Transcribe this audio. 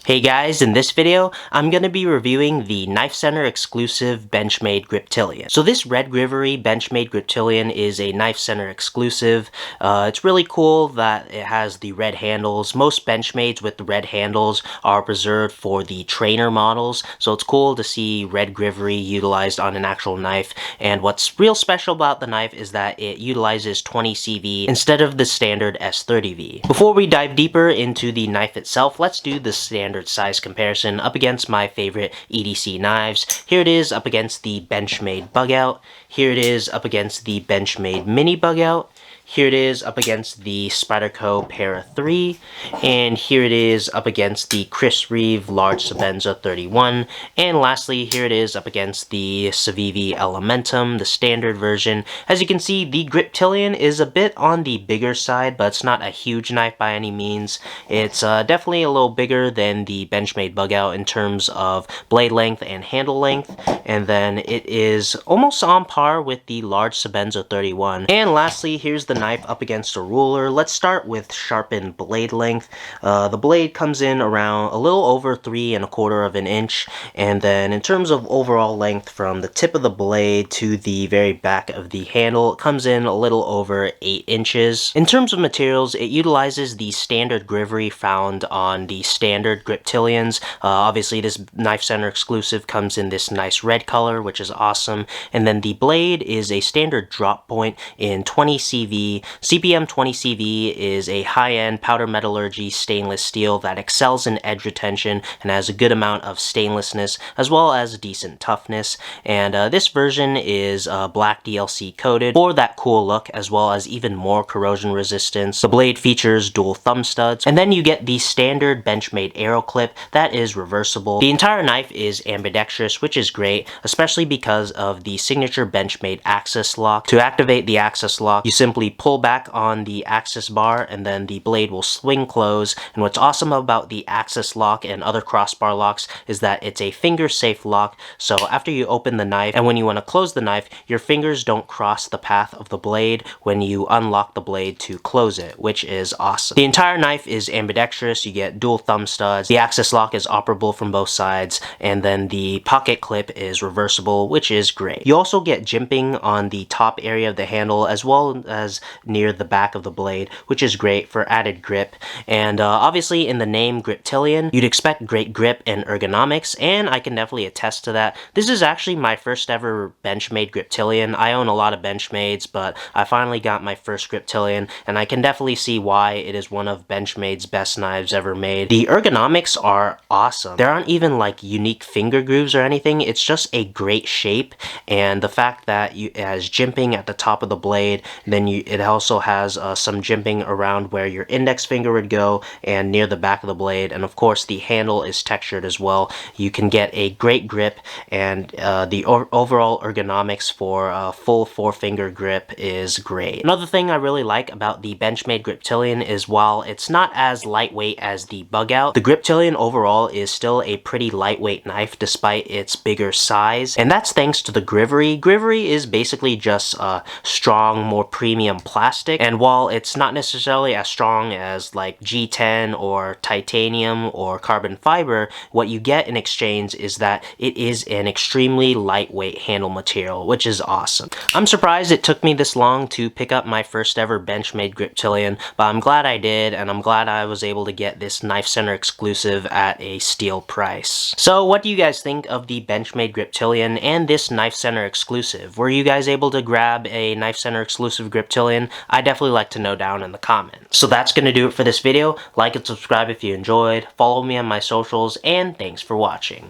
Hey guys, in this video, I'm going to be reviewing the KnifeCenter exclusive Benchmade Griptilian. So this red grivery Benchmade Griptilian is a KnifeCenter exclusive. It's really cool that it has the red handles. Most Benchmades with the red handles are reserved for the trainer models, so it's cool to see red grivery utilized on an actual knife. And what's real special about the knife is that it utilizes 20 CV instead of the standard S30V. Before we dive deeper into the knife itself, let's do the standard size comparison up against my favorite EDC knives. Here it is up against the Benchmade Bug Out. Here it is up against the Benchmade Mini Bug Out. Here it is up against the Spyderco Para 3, and here it is up against the Chris Reeve Large Sebenza 31, and lastly here it is up against the Civivi Elementum, the standard version. As you can see, the Griptilian is a bit on the bigger side, but it's not a huge knife by any means. It's definitely a little bigger than the Benchmade Bug Out in terms of blade length and handle length, and then it is almost on par with the Large Sebenza 31. And lastly, here's the knife up against a ruler. Let's start with sharpened blade length. The blade comes in around a little over 3 1/4 of an inch, and then in terms of overall length from the tip of the blade to the very back of the handle, it comes in a little over 8 inches. In terms of materials, it utilizes the standard grivery found on the standard Griptilians. Obviously this KnifeCenter exclusive comes in this nice red color, which is awesome, and then the blade is a standard drop point in 20 CV. CPM 20 CV is a high-end powder metallurgy stainless steel that excels in edge retention and has a good amount of stainlessness as well as decent toughness. And this version is black DLC coated for that cool look as well as even more corrosion resistance. The blade features dual thumb studs, and then you get the standard Benchmade arrow clip that is reversible. The entire knife is ambidextrous, which is great, especially because of the signature Benchmade axis lock. To activate the axis lock, you simply pull back on the axis bar and then the blade will swing close. And what's awesome about the axis lock and other crossbar locks is that it's a finger safe lock, so after you open the knife and when you want to close the knife, your fingers don't cross the path of the blade when you unlock the blade to close it, which is awesome. The entire knife is ambidextrous. You get dual thumb studs, the axis lock is operable from both sides, and then the pocket clip is reversible, which is great. You also get jimping on the top area of the handle as well as near the back of the blade, which is great for added grip. And obviously in the name Griptilian, you'd expect great grip and ergonomics, and I can definitely attest to that. This is actually my first ever Benchmade Griptilian. I own a lot of Benchmades, but I finally got my first Griptilian, and I can definitely see why it is one of Benchmade's best knives ever made. The ergonomics are awesome. There aren't even like unique finger grooves or anything. It's just a great shape, and the fact that it has jimping at the top of the blade, then it also has some jimping around where your index finger would go and near the back of the blade, and of course the handle is textured as well. You can get a great grip, and the overall ergonomics for a full 4-finger grip is great. Another thing I really like about the Benchmade Griptilian is while it's not as lightweight as the Bug Out, the Griptilian overall is still a pretty lightweight knife despite its bigger size, and that's thanks to the grivery. Grivery is basically just a strong, more premium plastic, and while it's not necessarily as strong as like G10 or titanium or carbon fiber, what you get in exchange is that it is an extremely lightweight handle material, which is awesome. I'm surprised it took me this long to pick up my first ever Benchmade Griptilian, but I'm glad I did, and I'm glad I was able to get this KnifeCenter exclusive at a steal price. So what do you guys think of the Benchmade Griptilian and this KnifeCenter exclusive? Were you guys able to grab a KnifeCenter exclusive Griptilian? I'd definitely like to know down in the comments. So that's gonna do it for this video. Like and subscribe if you enjoyed, follow me on my socials, and thanks for watching.